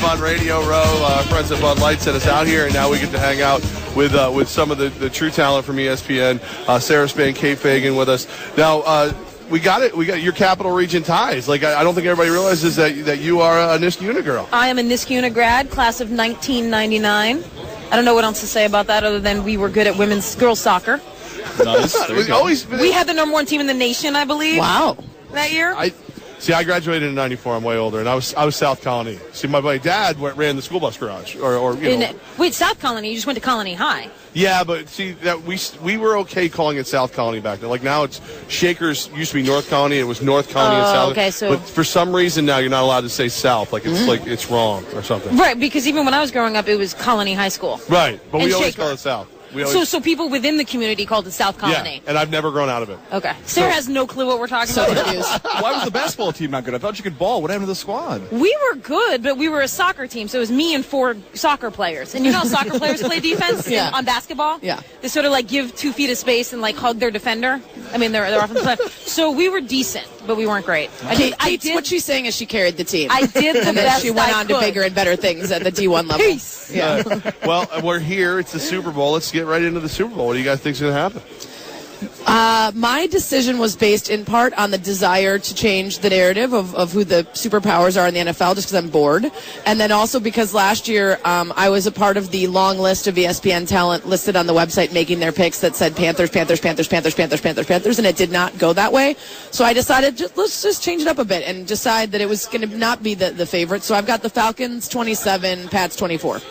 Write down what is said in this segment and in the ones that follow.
on Radio Row. Our friends at Bud Light sent us out here, and now we get to hang out with some of the true talent from ESPN. Sarah Spain, Kate Fagan with us. Now, we got it. We got your Capital Region ties. Like, I don't think everybody realizes that you are a Niskuna girl. I am a Niskuna grad, class of 1999. I don't know what else to say about that other than we were good at girls soccer. Nice. We had the number 1 team in the nation, I believe. Wow. That year. I graduated in '94. I'm way older, and I was South Colony. See, my dad ran the school bus garage, Wait, South Colony? You just went to Colony High? Yeah, but see that we were okay calling it South Colony back then. Like now, it's Shakers used to be North Colony. It was North Colony and South. Okay, so but for some reason now you're not allowed to say South. Like it's like it's wrong or something. Right, because even when I was growing up, it was Colony High School. Right, but we always call it South. So people within the community called it South Colony. Yeah, and I've never grown out of it. Okay. Sarah has no clue what we're talking about. Why was the basketball team not good? I thought you could ball. What happened to the squad? We were good, but we were a soccer team, so it was me and 4 soccer players. And you know how soccer players play defense on basketball? Yeah. They sort of like give 2 feet of space and like hug their defender. I mean, they're often play. So we were decent, but we weren't great. What she's saying is she carried the team. I did the and then she went on to bigger and better things at the D1 level. Peace. Yeah. Well, we're here. It's the Super Bowl. Let's get right into the Super Bowl. What do you guys think is going to happen? My decision was based in part on the desire to change the narrative of who the superpowers are in the NFL, just because I'm bored. And then also because last year I was a part of the long list of ESPN talent listed on the website making their picks that said Panthers, Panthers, Panthers, Panthers, Panthers, Panthers, Panthers, and it did not go that way. So I decided let's just change it up a bit and decide that it was going to not be the favorite. So I've got the Falcons 27, Pats 24.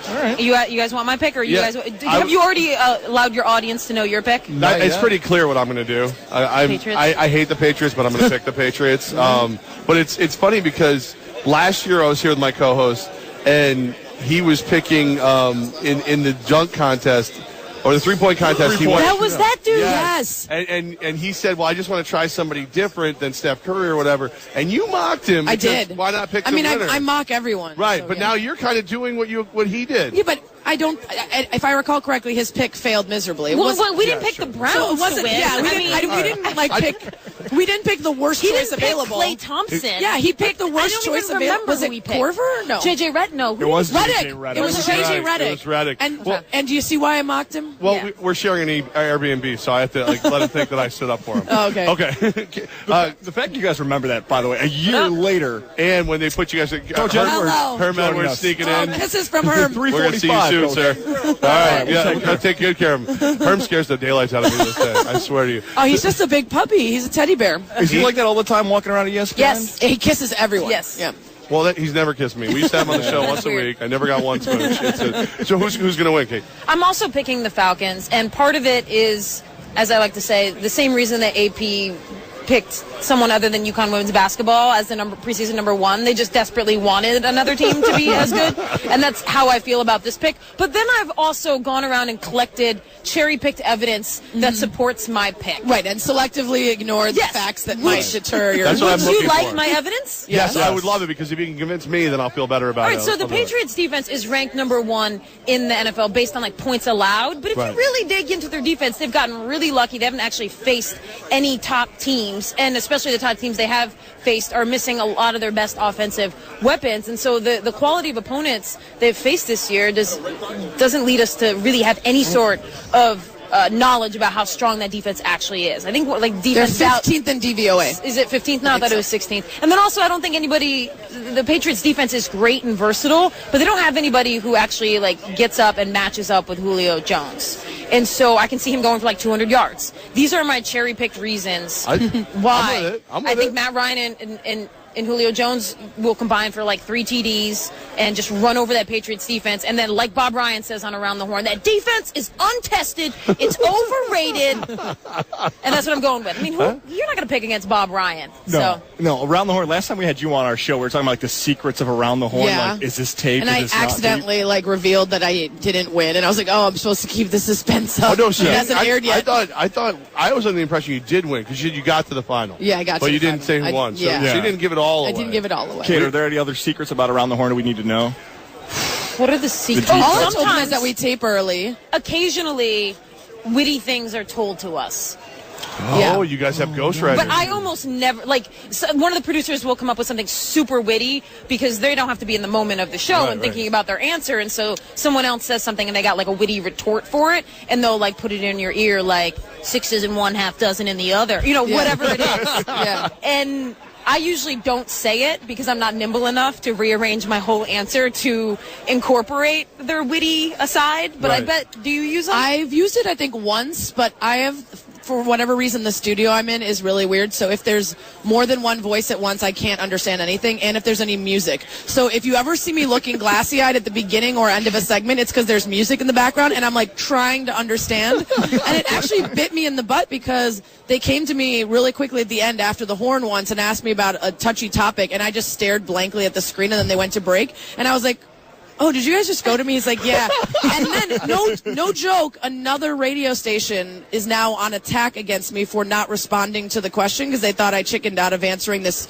All right. You guys want my pick, or you guys? Have you already allowed your audience to know your pick? It's pretty clear what I'm going to do. I hate the Patriots, but I'm going to pick the Patriots. But it's funny because last year I was here with my co-host, and he was picking in the dunk contest. Or the 3-point contest. That was that dude, yes. And he said, well, I just want to try somebody different than Steph Curry or whatever. And you mocked him. I did. Why not pick the winner? I mock everyone. Right, so, but now you're kind of doing what he did. Yeah, but I don't. If I recall correctly, his pick failed miserably. We didn't pick the Browns. So it wasn't. To win. Yeah, we didn't pick. We didn't pick the worst choice available. He didn't pick Klay Thompson. Yeah, he picked the worst choice available. Was it Corver or no? JJ Redick. No, it was Redick. It was JJ Redick. It was Redick. And do you see why I mocked him? Well, we're sharing an Airbnb, so I have to let him think that I stood up for him. Oh, okay. Okay. The fact you guys remember that, by the way, a year later, and when they put you guys, Herm Edwards sneaking in. Kisses from Herm. We're going to see you soon, sir. All right, we're going to take good care of him. Herm scares the daylights out of me this day. I swear to you. Oh, he's just a big puppy. He's a teddy bear. Is he like that all the time, walking around at ESPN? Yes, he kisses everyone. Yes. Yeah. Well, he's never kissed me. We used to have him on the show once a week. I never got one smooch. So who's going to win, Kate? I'm also picking the Falcons, and part of it is, as I like to say, the same reason that AP picked someone other than UConn women's basketball as the preseason number 1. They just desperately wanted another team to be as good, and that's how I feel about this pick. But then I've also gone around and collected cherry-picked evidence that supports my pick. Right, and selectively ignored the facts that might deter your... Would you like my evidence? Yes, I would love it, because if you can convince me, then I'll feel better about it. All right, so the Patriots defense is ranked number 1 in the NFL based on like points allowed, but if you really dig into their defense, they've gotten really lucky. They haven't actually faced any top teams, and especially the top teams they have faced are missing a lot of their best offensive weapons, and so the quality of opponents they've faced this year doesn't lead us to really have any sort of knowledge about how strong that defense actually is. I think defense... They're 15th in DVOA. Is it 15th? No, I thought it was 16th. And then also, I don't think the Patriots defense is great and versatile, but they don't have anybody who actually gets up and matches up with Julio Jones. And so I can see him going for 200 yards. These are my cherry-picked reasons why I think Matt Ryan and Julio Jones will combine for 3 TDs and just run over that Patriots defense. And then, like Bob Ryan says on Around the Horn, that defense is untested, it's overrated, and that's what I'm going with. I mean, you're not going to pick against Bob Ryan. No, Around the Horn, last time we had you on our show, we were talking about the secrets of Around the Horn. Yeah. Is this tape? And I accidentally revealed that I didn't win, and I was like, oh, I'm supposed to keep the suspense up. Oh, no, it hasn't aired yet. I was under the impression you did win, because you got to the final. Yeah, I got to the final. But you didn't say who won, so she didn't give it all away. I didn't give it all away. Kate, are there any other secrets about Around the Horn that we need to know? What are the secrets? All I told them is that we tape early. Occasionally, witty things are told to us. Oh, you guys have ghostwriters. But I almost never, one of the producers will come up with something super witty because they don't have to be in the moment of the show and thinking about their answer. And so someone else says something and they got like a witty retort for it. And they'll like put it in your ear like 6 in one, half dozen in the other. Whatever it is. And I usually don't say it because I'm not nimble enough to rearrange my whole answer to incorporate their witty aside. But I bet, do you use them? I've used it, I think, once, but I have, for whatever reason, the studio I'm in is really weird. So if there's more than one voice at once, I can't understand anything. And if there's any music. So if you ever see me looking glassy-eyed at the beginning or end of a segment, it's because there's music in the background and I'm like trying to understand. And it actually bit me in the butt because they came to me really quickly at the end after the horn once and asked me about a touchy topic. And I just stared blankly at the screen and then they went to break. And I was like, oh, did you guys just go to me? He's like, yeah. And then, no joke, another radio station is now on attack against me for not responding to the question because they thought I chickened out of answering this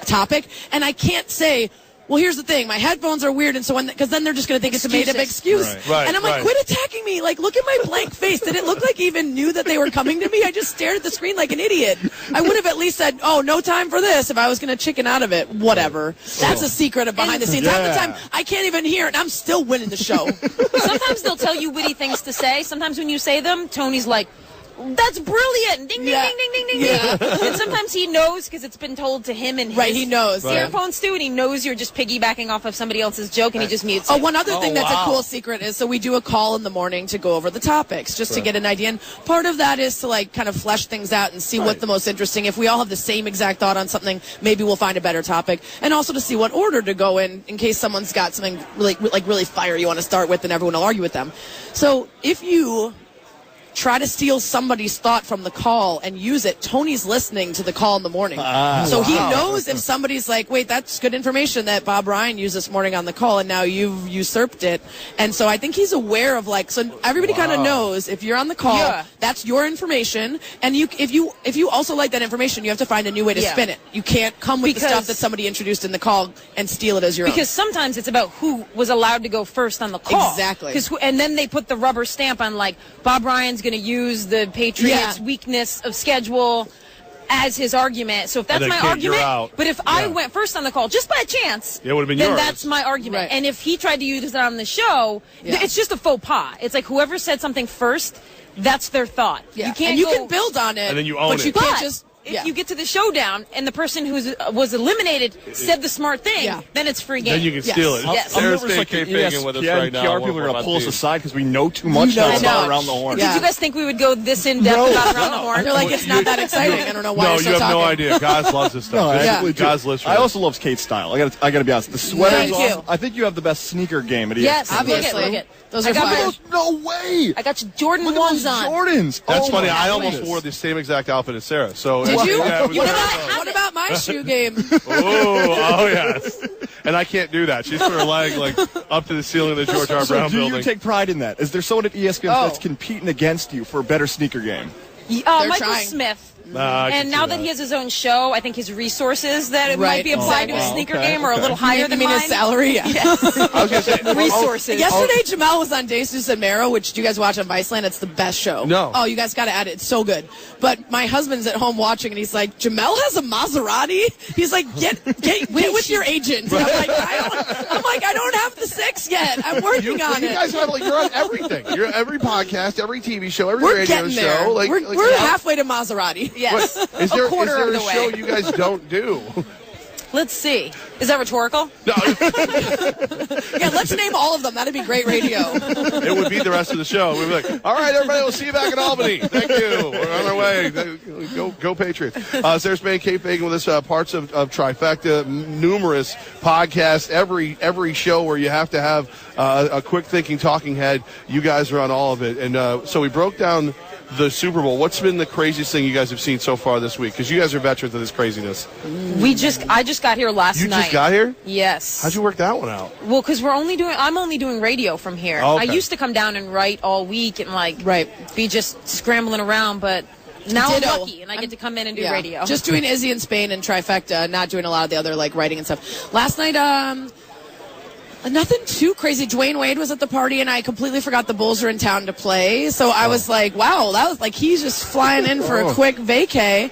topic. And I can't say, well, here's the thing. My headphones are weird, and so because then they're just going to think it's a made-up excuse. Right, and I'm like, quit attacking me. Like, look at my blank face. Did it look like he even knew that they were coming to me? I just stared at the screen like an idiot. I would have at least said, oh, no time for this if I was going to chicken out of it. Whatever. That's a secret of behind the scenes. Half the time, I can't even hear it, and I'm still winning the show. Sometimes they'll tell you witty things to say. Sometimes when you say them, Tony's like, that's brilliant! Ding, ding, ding, ding, ding, ding, ding. And sometimes he knows because it's been told to him and his he knows. earphones too, and he knows you're just piggybacking off of somebody else's joke, and he just mutes you. Oh, one other thing that's a cool secret is, so we do a call in the morning to go over the topics, just to get an idea. And part of that is to like kind of flesh things out and see what's the most interesting. If we all have the same exact thought on something, maybe we'll find a better topic. And also to see what order to go in case someone's got something really fire you want to start with, and everyone will argue with them. So if you try to steal somebody's thought from the call and use it, Tony's listening to the call in the morning. So he knows if somebody's like, wait, that's good information that Bob Ryan used this morning on the call, and now you've usurped it. And so I think he's aware of so everybody kind of knows if you're on the call, that's your information. And if you also like that information, you have to find a new way to spin it. You can't come with the stuff that somebody introduced in the call and steal it as your own. Because sometimes it's about who was allowed to go first on the call. Exactly. And then they put the rubber stamp on Bob Ryan's going to use the Patriots' weakness of schedule as his argument. So if that's my argument, but if I went first on the call just by chance, it would have been then yours. That's my argument. And if he tried to use it on the show, it's just a faux pas. It's like whoever said something first, that's their thought. You can't. And you can build on it, and then you own but you can't just. If you get to the showdown and the person who was eliminated said the smart thing, then it's free game. Then you can steal it. Yes. Sarah's Fagan with us right now. PR people are going to pull us aside because we know too much now about Around the Horn. Did you guys think we would go this in-depth about Around the Horn? You're like, it's not that exciting. I don't know why you're you have talking. no idea. Goz loves this stuff. Goz lives for I also love Kate's style. I got to be honest. The sweater's Thank awesome. I think you have the best sneaker game at ESPN. Yes, obviously. Look at Those are fire. No way! I got you Jordan Look at ones those on. Jordans. That's funny. I goodness. almost wore the same exact outfit as Sarah. So Did you? Yeah, What about my shoe game? Oh yes. And I can't do that. She's put her leg up to the ceiling of the George R. Brown do building. you take pride in that? Is there someone at ESPN that's competing against you for a better sneaker game? Michael trying. Smith. I And now that he has his own show, I think his resources that it might be applied to his sneaker game are a little higher than mine. his salary? Yeah. I was going to say Resources. Yesterday, Jamal was on Jesus and Mero, which do you guys watch on Viceland? It's the best show. No. Oh, you guys got to add it. It's so good. But my husband's at home watching, and he's like, Jamal has a Maserati? He's like, get with your agent. And I'm like, I don't have the 6 yet. I'm working on it. You guys have you're on everything. You're every podcast, every TV show, every We're radio getting show. there. We're halfway to Maserati. Yes. Is there quarter of a the show way. you guys don't do? Let's see. Is that rhetorical? No, Yeah, let's name all of them. That'd be great radio. it would be the rest of the show. We'd be like, all right, everybody, we'll see you back in Albany. Thank you. We're on our way. Go Patriots. Sarah Spain, Kate Fagan with us, parts of Trifecta, numerous podcasts, every show where you have to have a quick thinking talking head. You guys are on all of it. And so we broke down the Super Bowl. What's been the craziest thing you guys have seen so far this week? Because you guys are veterans of this craziness. I just got here last night. You just got here? Yes. How'd you work that one out? Well, because I'm only doing radio from here. Oh, okay. I used to come down and write all week and be just scrambling around, but now I'm lucky and I get to come in and do radio. Just doing Izzy in Spain and Trifecta, not doing a lot of the other writing and stuff. Last night, Nothing too crazy. Dwayne Wade was at the party, and I completely forgot the Bulls are in town to play. So I was like, wow, that was like he's just flying in for a quick vacay.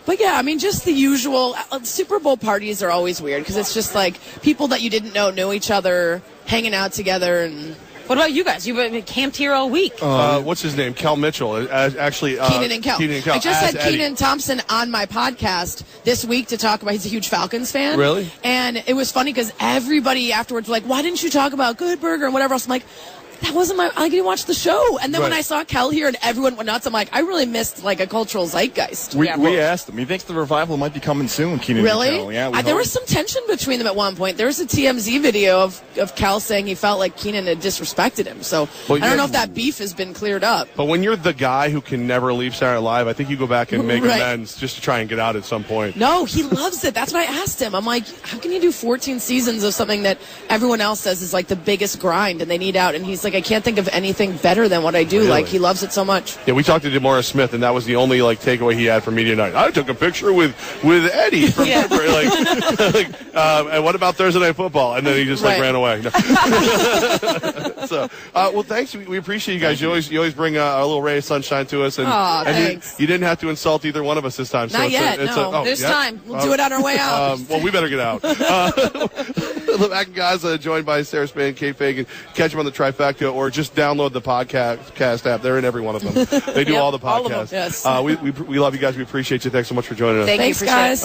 But yeah, I mean, just the usual. Super Bowl parties are always weird because it's just like people that you didn't know knew each other, hanging out together. And what about you guys? You've been camped here all week. What's his name? Kel Mitchell. Actually, Keenan and Kel. I just had Eddie. Keenan Thompson on my podcast this week to talk about. He's a huge Falcons fan. Really? And it was funny because everybody afterwards was like, "Why didn't you talk about Good Burger and whatever else?" I'm like, that wasn't I didn't watch the show. And then when I saw Kel here and everyone went nuts, I'm like, I really missed like a cultural zeitgeist. We asked him. He thinks the revival might be coming soon, Keenan. Really? And Kel. Yeah, there was some tension between them at one point. There was a TMZ video of Kel saying he felt like Keenan had disrespected him. So I don't know if that beef has been cleared up. But when you're the guy who can never leave Saturday Night Live, I think you go back and make amends just to try and get out at some point. No, he loves it. That's what I asked him. I'm like, how can you do 14 seasons of something that everyone else says is like the biggest grind and they need out? And he's like, I can't think of anything better than what I do. Really? Like, he loves it so much. Yeah, we talked to DeMaurice Smith, and that was the only like takeaway he had from media night. I took a picture with Eddie from and what about Thursday Night Football? And then he just ran away. So, well, thanks. We appreciate you guys. You always bring a little ray of sunshine to us, and thanks. You didn't have to insult either one of us this time. Not yet. There's time. We'll do it on our way out. Well, we better get out. Levack and Goz, joined by Sarah Span and Kate Fagan. Catch them on the Trifecta, or just download the podcast app. They're in every one of them. They do all the podcasts. All of them, yes. We love you guys. We appreciate you. Thanks so much for joining us. Thanks, guys.